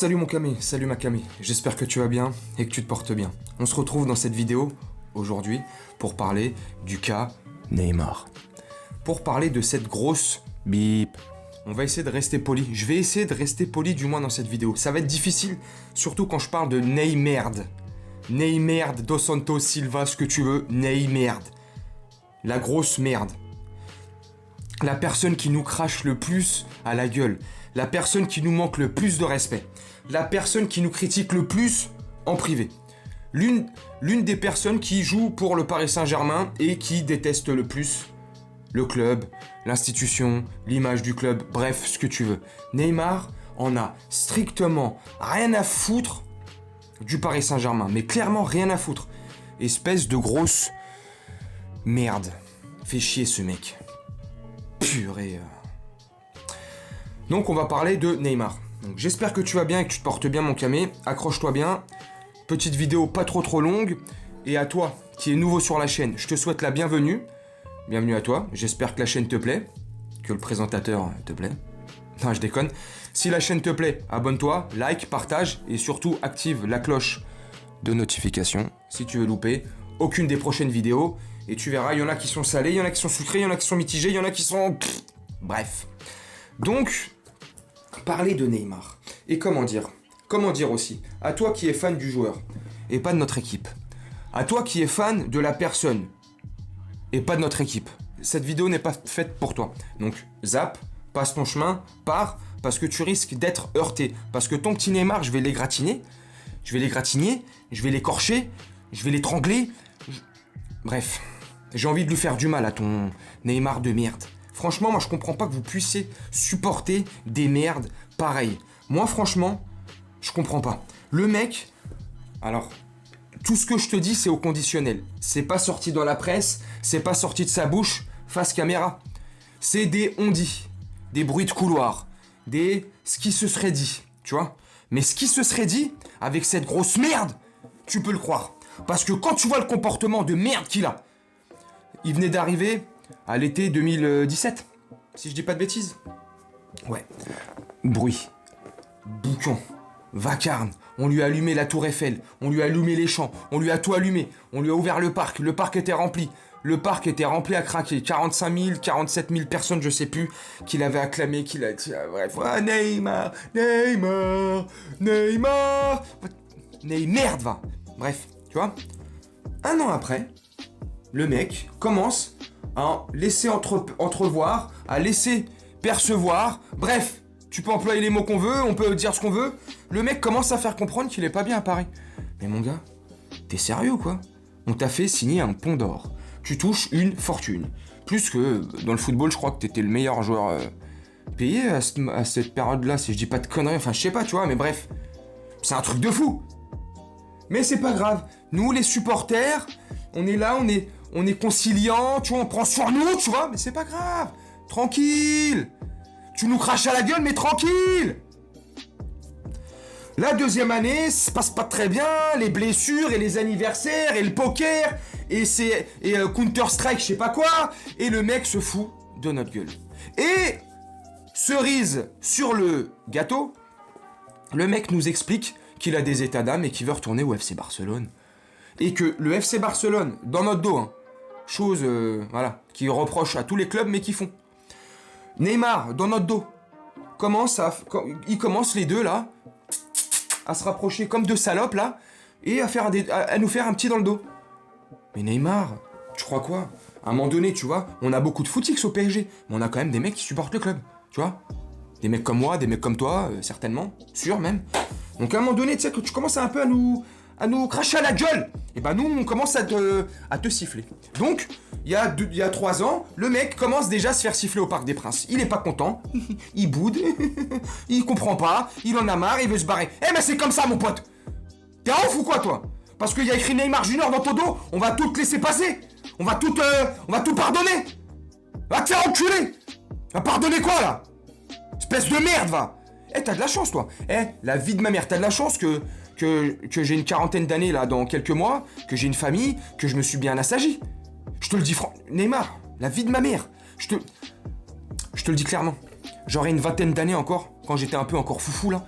Salut mon camé, salut ma camé, j'espère que tu vas bien et que tu te portes bien. On se retrouve dans cette vidéo, aujourd'hui, pour parler du cas Neymar. Pour parler de cette grosse bip. On va essayer de rester poli, je vais essayer de rester poli du moins dans cette vidéo. Ça va être difficile, surtout quand je parle de Neymar. Neymar, Dos Santos, Silva, ce que tu veux, Neymar. La grosse merde. La personne qui nous crache le plus à la gueule. La personne qui nous manque le plus de respect. La personne qui nous critique le plus en privé. L'une des personnes qui joue pour le Paris Saint-Germain et qui déteste le plus le club, l'institution, l'image du club, bref, ce que tu veux. Neymar en a strictement rien à foutre du Paris Saint-Germain, mais clairement rien à foutre. Espèce de grosse merde. Fait chier ce mec. Purée. Donc on va parler de Neymar. Donc, j'espère que tu vas bien et que tu te portes bien mon camé. Accroche-toi bien. Petite vidéo pas trop longue. Et à toi qui es nouveau sur la chaîne, je te souhaite la bienvenue. Bienvenue à toi. J'espère que la chaîne te plaît. Que le présentateur te plaît. Non, je déconne. Si la chaîne te plaît, abonne-toi, like, partage et surtout active la cloche de notification si tu veux louper aucune des prochaines vidéos. Et tu verras, il y en a qui sont salés, il y en a qui sont sucrés, il y en a qui sont mitigés, il y en a qui sont... Bref. Donc, parler de Neymar. Et comment dire aussi, à toi qui es fan du joueur, et pas de notre équipe. À toi qui es fan de la personne, et pas de notre équipe. Cette vidéo n'est pas faite pour toi. Donc, zap, passe ton chemin, pars, parce que tu risques d'être heurté. Parce que ton petit Neymar, je vais l'égratigner, je vais l'écorcher, je vais l'étrangler. Bref, j'ai envie de lui faire du mal à ton Neymar de merde. Franchement, moi je comprends pas que vous puissiez supporter des merdes pareilles. Moi franchement, je comprends pas. Le mec, alors, tout ce que je te dis c'est au conditionnel. C'est pas sorti dans la presse, c'est pas sorti de sa bouche, face caméra. C'est des on-dit, des bruits de couloir, des ce qui se serait dit, tu vois. Mais ce qui se serait dit, avec cette grosse merde, tu peux le croire. Parce que quand tu vois le comportement de merde qu'il a, il venait d'arriver à l'été 2017, si je dis pas de bêtises. Ouais. Bruit, boucan, vacarme, on lui a allumé la tour Eiffel, on lui a allumé les champs, on lui a tout allumé, on lui a ouvert le parc était rempli. Le parc était rempli à craquer, 45 000, 47 000 personnes, je sais plus, qui l'avaient acclamé, qui l'a dit, bref, ah, Neymar, merde va. Bref, tu vois, un an après, le mec commence à laisser entrevoir, à laisser percevoir, bref, tu peux employer les mots qu'on veut, on peut dire ce qu'on veut, le mec commence à faire comprendre qu'il est pas bien à Paris. Mais mon gars, t'es sérieux quoi? On t'a fait signer un pont d'or. Tu touches une fortune. Plus que dans le football, je crois que t'étais le meilleur joueur payé à cette période-là, si je dis pas de conneries, enfin je sais pas, tu vois, mais bref, c'est un truc de fou. Mais c'est pas grave, nous les supporters, on est là, on est conciliants, tu vois, on prend sur nous, tu vois, mais c'est pas grave, tranquille. Tu nous craches à la gueule, mais tranquille. La deuxième année, ça se passe pas très bien, les blessures et les anniversaires et le poker et Counter-Strike, je sais pas quoi, et le mec se fout de notre gueule. Et cerise sur le gâteau, le mec nous explique qu'il a des états d'âme et qu'il veut retourner au FC Barcelone. Et que le FC Barcelone, dans notre dos, hein, chose voilà, qui reproche à tous les clubs mais qui font. Neymar, dans notre dos, ils commencent les deux là, à se rapprocher comme deux salopes là, et à nous faire un petit dans le dos. Mais Neymar, tu crois quoi? À un moment donné, tu vois, on a beaucoup de footix au PSG, mais on a quand même des mecs qui supportent le club, tu vois. Des mecs comme moi, des mecs comme toi, certainement, sûr même. Donc à un moment donné, tu sais que tu commences un peu à nous cracher à la gueule. Et ben nous, on commence à te siffler. Donc, il y a 3 ans, le mec commence déjà à se faire siffler au Parc des Princes. Il est pas content, il boude, il comprend pas, il en a marre, il veut se barrer. Eh mais c'est comme ça mon pote. T'es ouf ou quoi toi? Parce qu'il y a écrit Neymar Junior dans ton dos, on va tout te laisser passer. On va tout pardonner. Va te faire enculer. Va pardonner quoi là? Espèce de merde va. Eh t'as de la chance toi. Eh la vie de ma mère, t'as de la chance que j'ai une quarantaine d'années là dans quelques mois, que j'ai une famille, que je me suis bien assagi. Je te le dis Neymar, la vie de ma mère. Je te le dis clairement. J'aurais une vingtaine d'années encore, quand j'étais un peu encore foufou là.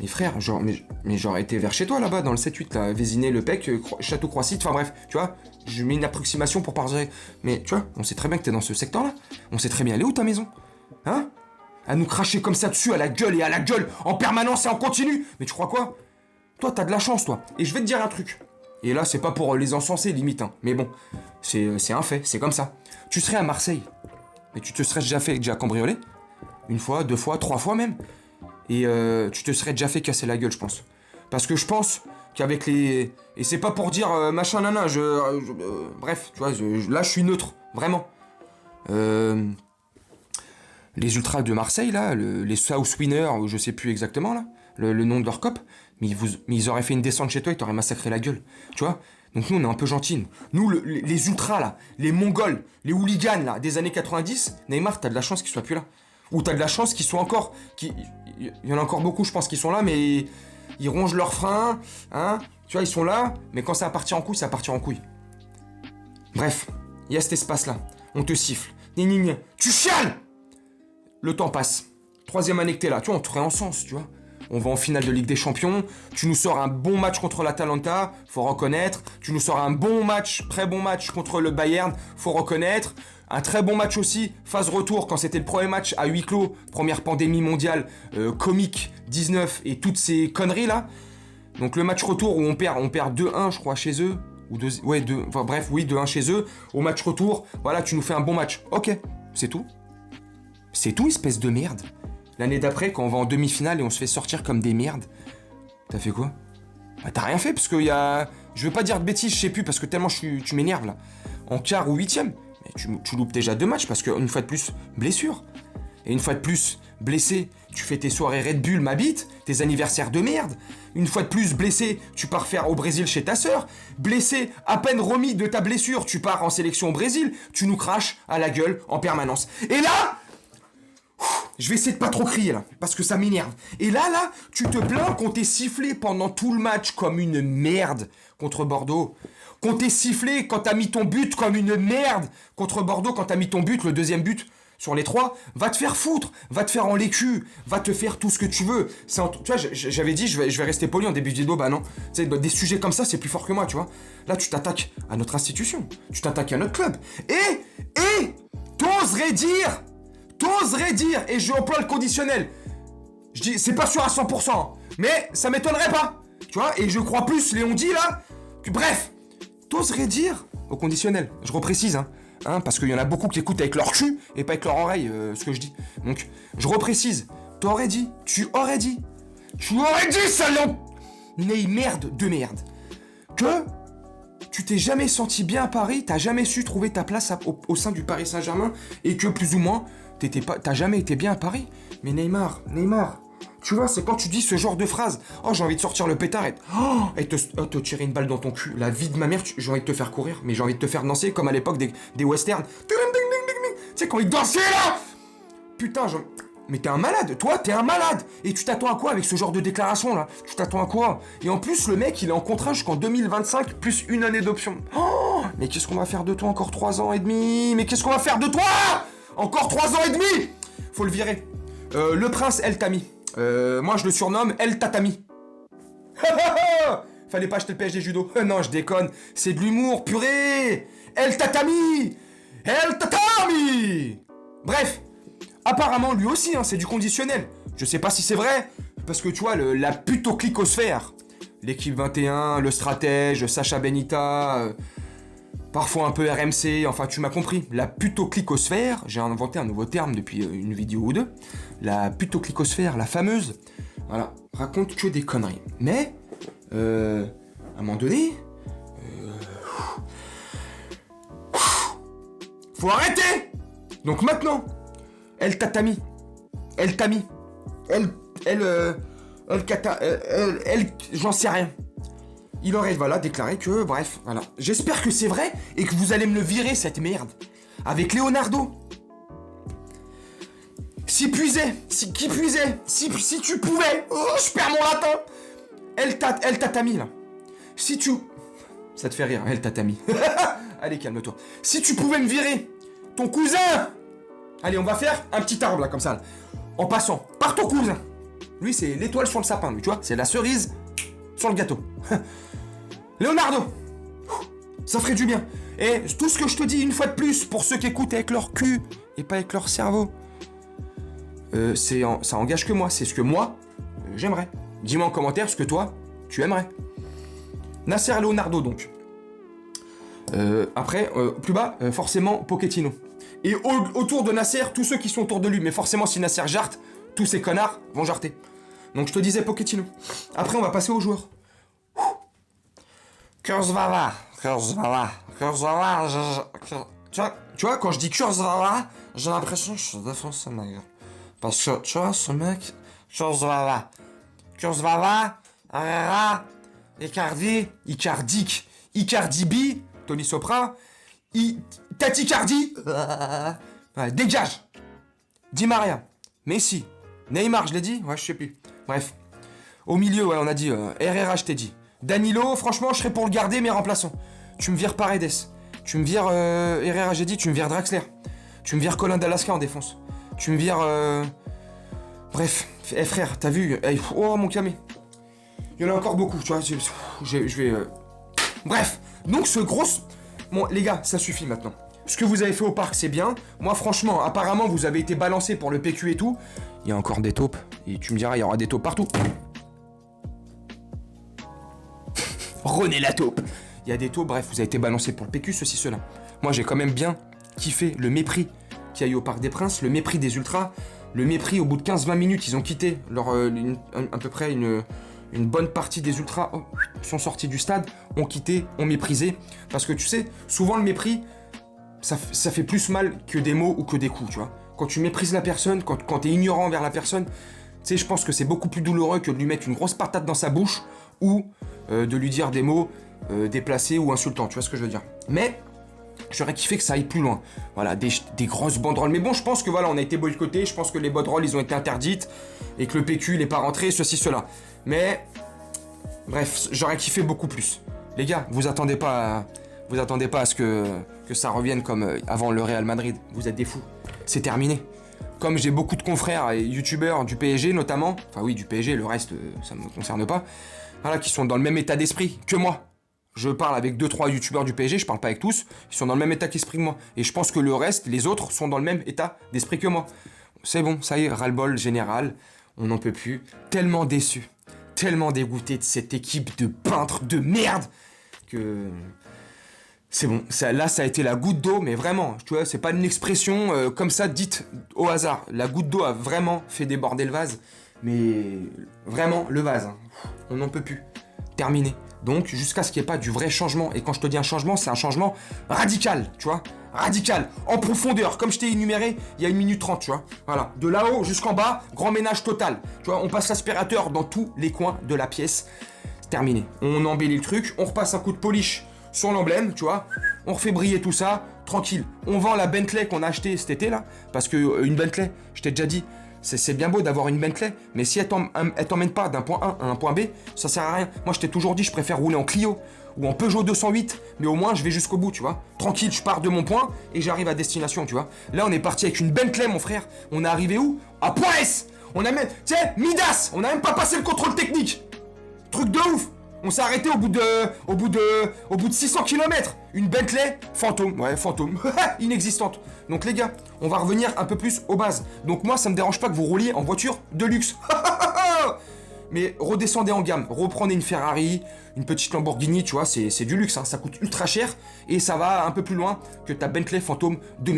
Mais frère, genre, mais j'aurais été vers chez toi là-bas, dans le 7-8, là, Vésiné, Le Pec, Château-Croix-Cite, enfin bref, tu vois, je mets une approximation pour parler. Mais tu vois, on sait très bien que t'es dans ce secteur-là. On sait très bien, elle est où ta maison? Hein? À nous cracher comme ça dessus, à la gueule et à la gueule, en permanence et en continu. Mais tu crois quoi? Toi, t'as de la chance, toi. Et je vais te dire un truc. Et là, c'est pas pour les encenser, limite, hein. Mais bon, c'est un fait, c'est comme ça. Tu serais à Marseille, mais tu te serais déjà cambriolé? Une fois, 2 fois, 3 fois même. Et tu te serais déjà fait casser la gueule, je pense. Parce que je pense qu'avec les... Et c'est pas pour dire machin nana, bref, tu vois, là je suis neutre, vraiment. Les Ultras de Marseille, là, les South Winners, ou je sais plus exactement, là, le nom de leur cop, mais ils auraient fait une descente chez toi, ils t'auraient massacré la gueule, tu vois. Donc nous, on est un peu gentils. Nous, les Ultras, là, les Mongols, les hooligans, là, des années 90, Neymar, t'as de la chance qu'ils soient plus là. Ou t'as de la chance qu'ils soient encore... Il y en a encore beaucoup, je pense, qui sont là, mais ils rongent leurs freins, hein. Tu vois, ils sont là, mais quand ça va partir en couille, ça va partir en couille. Bref, il y a cet espace-là. On te siffle. Tu chiales! Le temps passe. 3e année que t'es là. Tu vois, on te ferait en sens, tu vois. On va en finale de Ligue des Champions. Tu nous sors un bon match contre l'Atalanta, faut reconnaître. Tu nous sors un bon match, très bon match contre le Bayern, faut reconnaître. Un très bon match aussi, phase retour, quand c'était le premier match à huis clos, première pandémie mondiale, Comic 19 et toutes ces conneries là. Donc le match retour où on perd 2-1 je crois chez eux, ou 2, ouais, 2, enfin, bref, oui, 2-1 chez eux. Au match retour, voilà, tu nous fais un bon match. Ok, c'est tout. C'est tout, espèce de merde. L'année d'après, quand on va en demi-finale et on se fait sortir comme des merdes, t'as fait quoi? Bah t'as rien fait, parce qu'il y a... Je veux pas dire de bêtises, je sais plus, parce que tellement tu m'énerves là. En quart ou 8e, tu loupes déjà 2 matchs parce qu'une fois de plus, blessure. Et une fois de plus, blessé, tu fais tes soirées Red Bull, ma bite, tes anniversaires de merde. Une fois de plus, blessé, tu pars faire au Brésil chez ta sœur. Blessé, à peine remis de ta blessure, tu pars en sélection au Brésil. Tu nous craches à la gueule en permanence. Et là, je vais essayer de pas trop crier là, parce que ça m'énerve. Et là, tu te plains qu'on t'ait sifflé pendant tout le match comme une merde contre Bordeaux. Qu'on t'ait sifflé quand t'as mis ton but comme une merde contre Bordeaux, quand t'as mis ton but, le 2e but sur les 3. Va te faire foutre, va te faire en l'écu, va te faire tout ce que tu veux. Tu vois, j'avais dit, je vais rester poli en début de vidéo, bah non. Tu sais, des sujets comme ça, c'est plus fort que moi, tu vois. Là, tu t'attaques à notre institution, tu t'attaques à notre club. Et, t'oserais dire, et je emploie le conditionnel. Je dis, c'est pas sûr à 100%, hein, mais ça m'étonnerait pas. Tu vois, et je crois plus, Léon dit là, que bref. T'oserais dire, au conditionnel, je reprécise, hein, parce qu'il y en a beaucoup qui écoutent avec leur cul et pas avec leur oreille, ce que je dis. Donc, je reprécise, tu aurais dit, salon Ney merde de merde, que tu t'es jamais senti bien à Paris, t'as jamais su trouver ta place au sein du Paris Saint-Germain, et que plus ou moins, t'as jamais été bien à Paris. Mais Neymar, tu vois, c'est quand tu dis ce genre de phrase. Oh, j'ai envie de sortir le pétard et te tirer une balle dans ton cul. La vie de ma mère, j'ai envie de te faire courir, mais j'ai envie de te faire danser comme à l'époque des westerns. Tu sais, quand ils dansaient là. Putain, mais t'es un malade, toi, t'es un malade. Et tu t'attends à quoi avec ce genre de déclaration là? Tu t'attends à quoi? Et en plus, le mec, il est en contrat jusqu'en 2025, plus 1 année d'option. Oh, mais qu'est-ce qu'on va faire de toi encore 3 ans et demi? Mais qu'est-ce qu'on va faire de toi? Encore 3 ans et demi? Faut le virer. Le prince El Tami. Moi je le surnomme El Tatami. Fallait pas acheter le PSG judo. Non, je déconne. C'est de l'humour, purée. El Tatami. Bref. Apparemment, lui aussi, hein, c'est du conditionnel. Je sais pas si c'est vrai. Parce que tu vois, la putoclicosphère. L'équipe 21, le stratège, Sacha Benita... parfois un peu RMC, enfin tu m'as compris. La putoclicosphère, j'ai inventé un nouveau terme depuis une vidéo ou 2. La putoclicosphère, la fameuse, voilà, raconte que des conneries. Mais, à un moment donné, faut arrêter. Donc maintenant, El Tatami, j'en sais rien. Il aurait, voilà, déclaré que, bref, voilà. J'espère que c'est vrai et que vous allez me le virer, cette merde. Avec Leonardo. Si tu pouvais, oh, je perds mon latin. El Tatami, là. Si tu... Ça te fait rire, El Tatami. Allez, calme-toi. Si tu pouvais me virer ton cousin. Allez, on va faire un petit arbre, là, comme ça, là. En passant, par ton cousin. Lui, c'est l'étoile sur le sapin, lui, tu vois. C'est la cerise sur le gâteau. Leonardo, ça ferait du bien. Et tout ce que je te dis une fois de plus, pour ceux qui écoutent avec leur cul et pas avec leur cerveau, ça engage que moi. C'est ce que moi, j'aimerais. Dis-moi en commentaire ce que toi, tu aimerais. Nasser Leonardo, donc. Après, plus bas, forcément, Pochettino. Et autour de Nasser, tous ceux qui sont autour de lui. Mais forcément, si Nasser jarte, tous ces connards vont jarter. Donc je te disais Pochettino. Après, on va passer aux joueurs. Kurzawa. Tu vois, quand je dis Kurzawa, j'ai l'impression que je suis défoncé, ma gueule. Parce que, tu vois, ce mec, Kurzawa, Herrera, Icardi B, Tony Sopra, Taticardi, ouais, dégage. Di Maria, Messi, Neymar, je l'ai dit? Ouais, je sais plus. Bref. Au milieu, ouais, on a dit Herrera, je t'ai dit. Danilo, franchement, je serais pour le garder, mais remplaçant. Tu me vires Paredes. Tu me vires Herrera, j'ai dit. Tu me vires Draxler. Tu me vires Colin d'Alaska en défense. Tu me vires... Bref. Frère, t'as vu? Oh, mon camé. Il y en a encore beaucoup, tu vois. Je vais... Bref. Donc, ce gros... Bon, les gars, ça suffit maintenant. Ce que vous avez fait au parc, c'est bien. Moi, franchement, apparemment, vous avez été balancé pour le PQ et tout. Il y a encore des taupes. Et tu me diras, il y aura des taupes partout. René la taupe. Il y a des taupes, bref, vous avez été balancé pour le PQ, ceci, cela. Moi, j'ai quand même bien kiffé le mépris qu'il y a eu au Parc des Princes, le mépris des ultras, le mépris, au bout de 15-20 minutes, ils ont quitté leur, à peu près une bonne partie des ultras sont sortis du stade, ont quitté, ont méprisé. Parce que tu sais, souvent le mépris, ça fait plus mal que des mots ou que des coups, tu vois. Quand tu méprises la personne, quand t'es ignorant envers la personne, tu sais, je pense que c'est beaucoup plus douloureux que de lui mettre une grosse patate dans sa bouche ou de lui dire des mots déplacés ou insultants, tu vois ce que je veux dire. Mais j'aurais kiffé que ça aille plus loin. Voilà, des grosses banderoles. Mais bon, je pense que voilà, on a été boycottés, je pense que les banderoles, ils ont été interdites et que le PQ, il est pas rentré, ceci, cela. Mais, bref, j'aurais kiffé beaucoup plus. Les gars, vous attendez pas à ce que ça revienne comme avant le Real Madrid. Vous êtes des fous. C'est terminé. Comme j'ai beaucoup de confrères et youtubeurs du PSG notamment, enfin oui, du PSG, le reste, ça ne me concerne pas, voilà, qui sont dans le même état d'esprit que moi. Je parle avec 2-3 youtubeurs du PSG, je parle pas avec tous, ils sont dans le même état d'esprit que moi. Et je pense que le reste, les autres, sont dans le même état d'esprit que moi. C'est bon, ça y est, ras-le-bol général, on n'en peut plus. Tellement déçu, tellement dégoûté de cette équipe de peintres de merde, que... C'est bon, là ça a été la goutte d'eau, mais vraiment, tu vois, c'est pas une expression comme ça dite au hasard. La goutte d'eau a vraiment fait déborder le vase, mais vraiment le vase, hein. On n'en peut plus. Terminé. Donc jusqu'à ce qu'il n'y ait pas du vrai changement, et quand je te dis un changement, c'est un changement radical, tu vois, radical, en profondeur, comme je t'ai énuméré il y a 1 minute 30, tu vois. Voilà, de là-haut jusqu'en bas, grand ménage total. Tu vois, on passe l'aspirateur dans tous les coins de la pièce. C'est terminé. On embellit le truc, on repasse un coup de polish sur l'emblème, tu vois, on refait briller tout ça, tranquille. On vend la Bentley qu'on a achetée cet été là, parce que une Bentley, je t'ai déjà dit, c'est bien beau d'avoir une Bentley, mais si elle t'emmène pas d'un point A à un point B, ça sert à rien. Moi je t'ai toujours dit, je préfère rouler en Clio ou en Peugeot 208, mais au moins je vais jusqu'au bout, tu vois. Tranquille, je pars de mon point et j'arrive à destination, tu vois. Là on est parti avec une Bentley, mon frère. On est arrivé où? À Point S. On a même, tu sais, Midas, on a même pas passé le contrôle technique. Truc de ouf. On s'est arrêté au bout de 600 km. Une Bentley fantôme. Ouais, fantôme. Inexistante. Donc les gars, on va revenir un peu plus aux bases. Donc moi, ça me dérange pas que vous rouliez en voiture de luxe. Mais redescendez en gamme. Reprenez une Ferrari, une petite Lamborghini, tu vois, c'est du luxe, hein. Ça coûte ultra cher et ça va un peu plus loin que ta Bentley fantôme de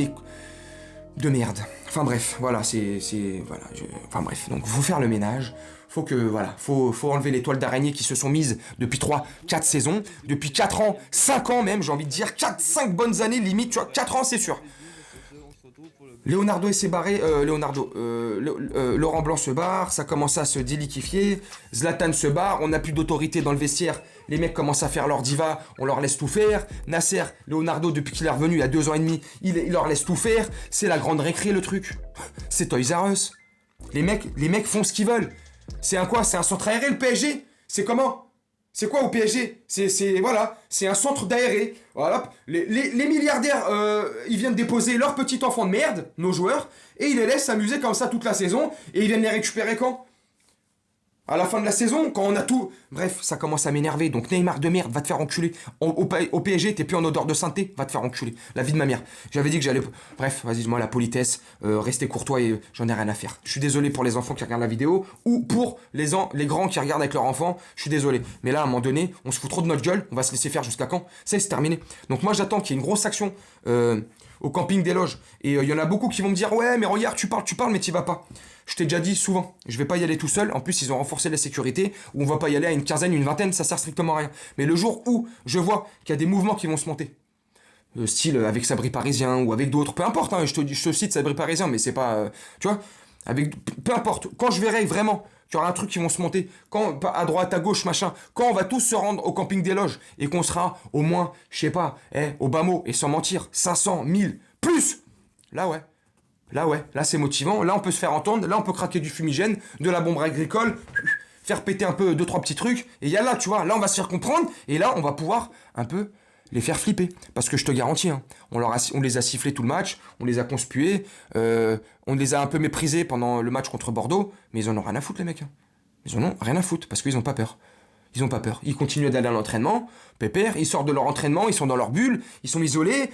merde. Enfin bref, voilà, enfin bref, donc faut faire le ménage. Faut enlever les toiles d'araignée qui se sont mises depuis 3-4 saisons, depuis 4 ans, 5 ans même, j'ai envie de dire, 4-5 bonnes années limite, tu vois, 4 ans c'est sûr. Leonardo s'est barré, Laurent Blanc se barre, ça commence à se déliquifier, Zlatan se barre, on n'a plus d'autorité dans le vestiaire, les mecs commencent à faire leur diva, on leur laisse tout faire, Nasser, Leonardo depuis qu'il est revenu il y a 2 ans et demi, il leur laisse tout faire, c'est la grande récré le truc, c'est Toys R Us, les mecs font ce qu'ils veulent. C'est un quoi? C'est un centre aéré le PSG? C'est comment? C'est quoi au PSG? C'est un centre d'aéré. Voilà. Les milliardaires, ils viennent déposer leurs petits enfants de merde, nos joueurs, et ils les laissent s'amuser comme ça toute la saison, et ils viennent les récupérer quand? À la fin de la saison, quand on a tout... Bref, ça commence à m'énerver. Donc Neymar de merde, va te faire enculer. Au PSG, t'es plus en odeur de sainteté, va te faire enculer. La vie de ma mère. J'avais dit que j'allais... Bref, vas-y, moi, la politesse, rester courtois et j'en ai rien à faire. Je suis désolé pour les enfants qui regardent la vidéo ou pour les grands qui regardent avec leurs enfants. Je suis désolé. Mais là, à un moment donné, on se fout trop de notre gueule. On va se laisser faire jusqu'à quand? C'est terminé. Donc moi, j'attends qu'il y ait une grosse action au camping des loges. Et il y en a beaucoup qui vont me dire, ouais, mais regarde, tu parles, mais t'y vas pas. Je t'ai déjà dit souvent, je vais pas y aller tout seul. En plus, ils ont renforcé la sécurité, où on va pas y aller à une quinzaine, une vingtaine, ça sert strictement à rien. Mais le jour où je vois qu'il y a des mouvements qui vont se monter, style avec Sabri Parisien ou avec d'autres, peu importe, hein, je te cite Sabri Parisien, mais c'est pas, tu vois, peu importe. Quand je verrai vraiment qu'il y aura un truc qui vont se monter, quand à droite, à gauche, machin, quand on va tous se rendre au camping des loges et qu'on sera au moins, je sais pas, au bas mot, et sans mentir, 500, 1000, plus, là ouais. Là c'est motivant, là on peut se faire entendre, là on peut craquer du fumigène, de la bombe agricole, faire péter un peu 2-3 petits trucs, et il y a là, tu vois, là on va se faire comprendre, et là on va pouvoir un peu les faire flipper. Parce que je te garantis, hein, on les a sifflés tout le match, on les a conspués, on les a un peu méprisés pendant le match contre Bordeaux, mais ils en ont rien à foutre les mecs. Hein. Ils en ont rien à foutre, parce qu'ils ont pas peur. Ils ont pas peur. Ils continuent d'aller à l'entraînement, pépère, ils sortent de leur entraînement, ils sont dans leur bulle, ils sont isolés.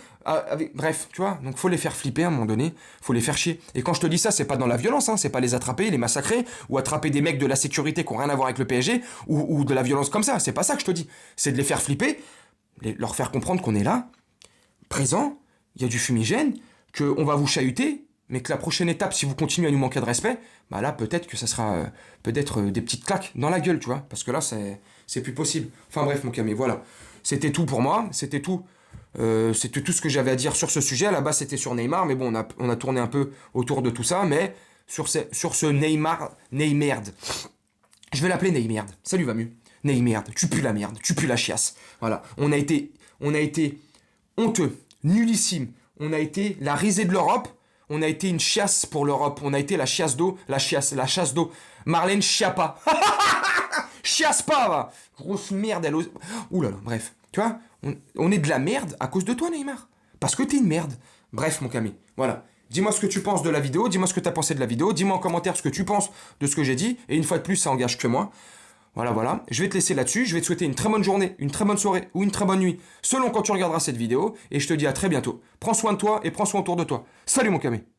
Bref, tu vois, donc faut les faire flipper à un moment donné, faut les faire chier. Et quand je te dis ça, c'est pas dans la violence, hein, c'est pas les attraper, les massacrer, ou attraper des mecs de la sécurité qui ont rien à voir avec le PSG, ou de la violence comme ça, c'est pas ça que je te dis. C'est de les faire flipper, leur faire comprendre qu'on est là, présent, il y a du fumigène, qu'on va vous chahuter, mais que la prochaine étape, si vous continuez à nous manquer de respect, bah là, peut-être que ça sera peut-être des petites claques dans la gueule, tu vois, parce que là, c'est plus possible. Enfin bref, mon camé, voilà. C'était tout pour moi, c'était tout ce que j'avais à dire sur ce sujet. À la base, c'était sur Neymar, mais bon, on a tourné un peu autour de tout ça, mais sur ce Neymerd. Je vais l'appeler Neymerd, ça lui va mieux. Neymerd, tu pues la merde, tu pues la chiasse. Voilà, on a été honteux, nullissime, on a été la risée de l'Europe. On a été une chiasse pour l'Europe. On a été la chasse d'eau. La chasse d'eau. Marlène Schiappa. Chiasse pas, va. Grosse merde, elle ose... Ouh là là, bref. Tu vois, on est de la merde à cause de toi, Neymar. Parce que t'es une merde. Bref, mon Camille. Voilà. Dis-moi ce que tu penses de la vidéo. Dis-moi ce que t'as pensé de la vidéo. Dis-moi en commentaire ce que tu penses de ce que j'ai dit. Et une fois de plus, ça engage que moi. Voilà. Je vais te laisser là-dessus. Je vais te souhaiter une très bonne journée, une très bonne soirée ou une très bonne nuit, selon quand tu regarderas cette vidéo. Et je te dis à très bientôt. Prends soin de toi et prends soin autour de toi. Salut mon camé.